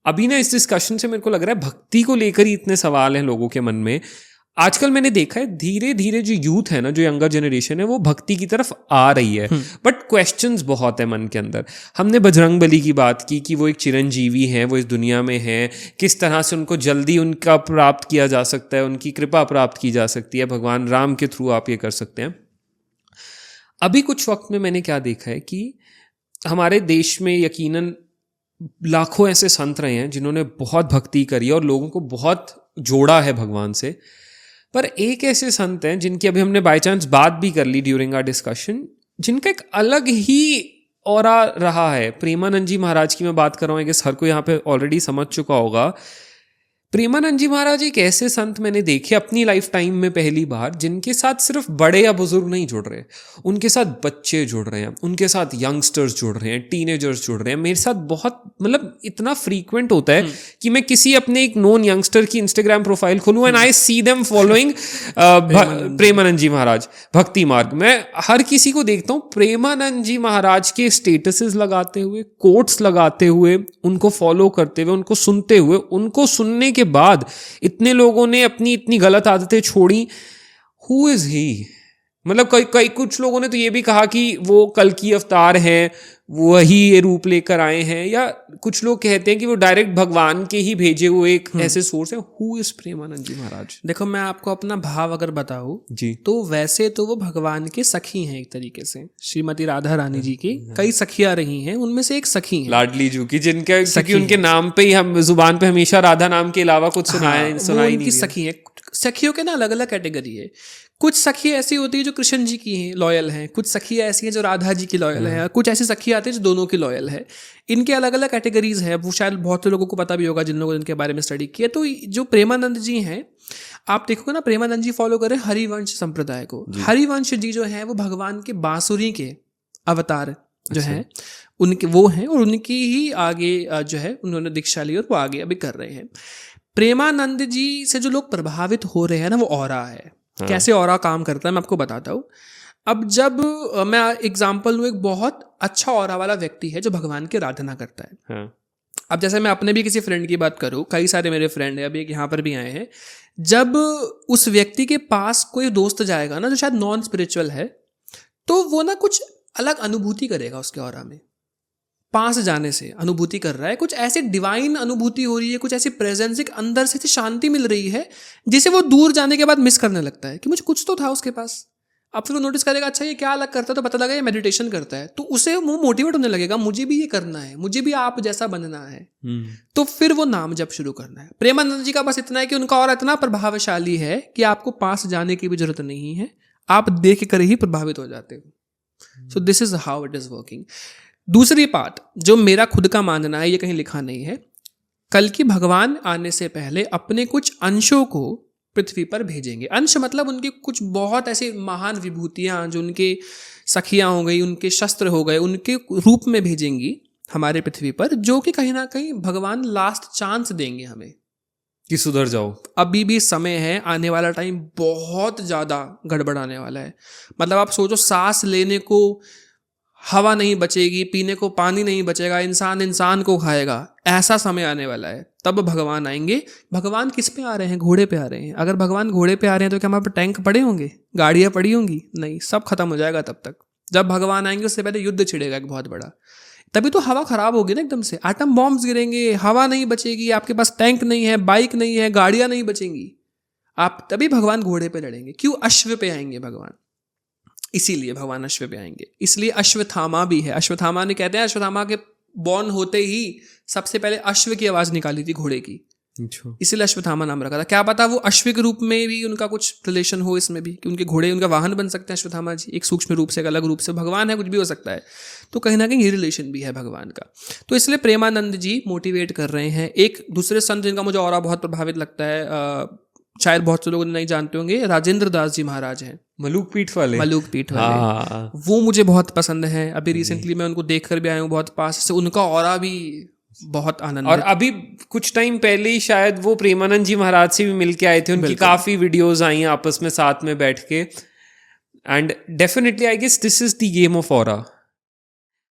अभी ना इस डिस्कशन से मेरे को लग रहा है भक्ति को लेकर ही इतने सवाल हैं लोगों के मन में। आजकल मैंने देखा है धीरे धीरे जो यूथ है ना, जो यंगर जनरेशन है, वो भक्ति की तरफ आ रही है, बट क्वेश्चंस बहुत है मन के अंदर। हमने बजरंगबली की बात की कि वो एक चिरंजीवी हैं, वो इस दुनिया में हैं, किस तरह से उनको जल्दी उनका प्राप्त किया जा सकता है, उनकी कृपा प्राप्त की जा सकती है, भगवान राम के थ्रू आप ये कर सकते हैं। अभी कुछ वक्त में मैंने क्या देखा है कि हमारे देश में यकीनन लाखों ऐसे संत रहे हैं जिन्होंने बहुत भक्ति करी है और लोगों को बहुत जोड़ा है भगवान से, पर एक ऐसे संत हैं जिनकी अभी हमने बाय चांस बात भी कर ली ड्यूरिंग आवर डिस्कशन, जिनका एक अलग ही ऑरा रहा है। प्रेमानंद जी महाराज की मैं बात कर रहा हूँ, हर कोई यहाँ पे ऑलरेडी समझ चुका होगा। प्रेमानंद जी महाराज एक ऐसे संत मैंने देखे अपनी लाइफ टाइम में पहली बार, जिनके साथ सिर्फ बड़े या बुजुर्ग नहीं जुड़ रहे, उनके साथ बच्चे जुड़ रहे हैं, उनके साथ यंगस्टर्स जुड़ रहे हैं, टीनेजर्स जुड़ रहे हैं। मेरे साथ बहुत मतलब इतना फ्रीक्वेंट होता है कि मैं किसी अपने एक नोन यंगस्टर की इंस्टाग्राम प्रोफाइल खोलूँ and I see them following Premanand ji Maharaj भक्ति मार्ग। मैं हर किसी को देखता हूँ प्रेमानंद जी महाराज के स्टेटसेस लगाते हुए, कोट्स लगाते हुए, उनको फॉलो करते हुए, उनको सुनते हुए। उनको सुनने के बाद इतने लोगों ने अपनी इतनी गलत आदतें छोड़ी। Who is he? मतलब कई कुछ लोगों ने तो ये भी कहा कि वो कल की अवतार हैं, वही ये रूप लेकर आए हैं, या कुछ लोग कहते हैं कि वो डायरेक्ट भगवान के ही भेजे हुए एक ऐसे सोर्स है। हु इज प्रेमानंद जी महाराज? देखो, मैं आपको अपना भाव अगर बताऊं जी, तो वैसे तो वो भगवान के सखी हैं एक तरीके से। श्रीमती राधा रानी जी की कई सखियां रही हैं, उनमें से एक सखी है लाडली जू की, जिनके सखी उनके नाम पे ही हम जुबान पे हमेशा राधा नाम के अलावा कुछ सुनाई नहीं। सखी है। सखियों के ना अलग अलग कैटेगरी है। कुछ सखी ऐसी होती है जो कृष्ण जी की हैं, लॉयल हैं। कुछ सखी ऐसी हैं जो राधा जी की लॉयल हैं। कुछ ऐसी सखी आती है जो दोनों की लॉयल है। इनके अलग अलग कैटेगरीज है। वो शायद बहुत से लोगों को पता भी होगा जिन लोगों ने इनके बारे में स्टडी किया। तो जो प्रेमानंद जी हैं, आप देखोगे ना, प्रेमानंद जी फॉलो कर रहे हैं हरिवंश संप्रदाय को। हरिवंश जी जो है वो भगवान के बांसुरी के अवतार जो है उनके वो हैं, और उनकी ही आगे जो है उन्होंने दीक्षा ली और वो आगे अभी कर रहे हैं। प्रेमानंद जी से जो लोग प्रभावित हो रहे हैं ना, वो ऑरा है। कैसे ऑरा काम करता है मैं आपको बताता हूँ। अब जब मैं एग्जाम्पल लूँ, एक बहुत अच्छा ऑरा वाला व्यक्ति है जो भगवान की आराधना करता है। अब जैसे मैं अपने भी किसी फ्रेंड की बात करूँ, कई सारे मेरे फ्रेंड हैं, अभी एक यहाँ पर भी आए हैं। जब उस व्यक्ति के पास कोई दोस्त जाएगा ना जो शायद नॉन स्पिरिचुअल है, तो वो ना कुछ अलग अनुभूति करेगा उसके ऑरा में। पास जाने से अनुभूति कर रहा है, कुछ ऐसी डिवाइन अनुभूति हो रही है, कुछ ऐसी प्रेजेंस, एक अंदर से शांति मिल रही है, जिसे वो दूर जाने के बाद मिस करने लगता है कि मुझे कुछ तो था उसके पास। अब फिर वो नोटिस करेगा, अच्छा ये क्या अलग करता है, तो पता लगा ये मेडिटेशन करता है। तो उसे वो मोटिवेट होने लगेगा, मुझे भी ये करना है, मुझे भी आप जैसा बनना है। तो फिर वो नाम जप शुरू करना है। प्रेमानंद जी का बस इतना है कि उनका और इतना प्रभावशाली है कि आपको पास जाने की भी जरूरत नहीं है, आप देख कर ही प्रभावित हो जाते हो। So this is how it is working. दूसरी पार्ट जो मेरा खुद का मानना है, ये कहीं लिखा नहीं है, कल की भगवान आने से पहले अपने कुछ अंशों को पृथ्वी पर भेजेंगे। अंश मतलब उनकी कुछ बहुत ऐसी महान विभूतियां जो उनके सखियां हो गई, उनके शस्त्र हो गए, उनके रूप में भेजेंगी हमारे पृथ्वी पर, जो कि कहीं ना कहीं भगवान लास्ट चांस देंगे हमें कि सुधर जाओ। अभी भी समय है, आने वाला टाइम बहुत ज़्यादा गड़बड़ाने वाला है। मतलब आप सोचो, सांस लेने को हवा नहीं बचेगी, पीने को पानी नहीं बचेगा, इंसान इंसान को खाएगा, ऐसा समय आने वाला है। तब भगवान आएंगे। भगवान किस पे आ रहे हैं? घोड़े पे आ रहे हैं। अगर भगवान घोड़े पे आ रहे हैं तो क्या हमारे पे टैंक पड़े होंगे, गाड़ियाँ पड़ी होंगी? नहीं, सब खत्म हो जाएगा तब तक। जब भगवान आएंगे उससे पहले युद्ध छिड़ेगा एक बहुत बड़ा। तभी तो हवा खराब होगी ना एकदम से, एटम बॉम्ब्स गिरेंगे, हवा नहीं बचेगी, आपके पास टैंक नहीं है, बाइक नहीं है, गाड़ियाँ नहीं बचेंगी। आप तभी भगवान घोड़े पे लड़ेंगे। क्यों? अश्व पे आएंगे भगवान, इसीलिए भगवान अश्व पे आएंगे। इसलिए अश्वत्थामा भी है। अश्वत्थामा ने कहते हैं, अश्वत्थामा के बॉर्न होते ही सबसे पहले अश्व की आवाज निकाली थी घोड़े की, इसीलिए अश्वत्थामा नाम रखा था। क्या पता वो अश्व के रूप में भी उनका कुछ रिलेशन हो इसमें भी, कि उनके घोड़े उनका वाहन बन सकते हैं अश्वत्थामा जी, एक सूक्ष्म रूप से, एक अलग रूप से। भगवान है, कुछ भी हो सकता है। तो कहीं ना कहीं ये रिलेशन भी है भगवान का। तो इसलिए प्रेमानंद जी मोटिवेट कर रहे हैं। एक दूसरे संत जिनका मुझे और बहुत प्रभावित लगता है, शायद बहुत से लोग नहीं जानते होंगे, राजेंद्र दास जी महाराज हैं, मलूक पीठ वाले। वो मुझे बहुत पसंद है। अभी रिसेंटली मैं उनको देख कर भी आया हूँ बहुत पास से। उनका ऑरा भी बहुत आनंद। और अभी कुछ टाइम पहले ही शायद वो प्रेमानंद जी महाराज से भी मिल के आए थे। उनकी काफी वीडियोस आई हैं आपस में साथ में बैठ के। And definitely I guess this is the game of aura.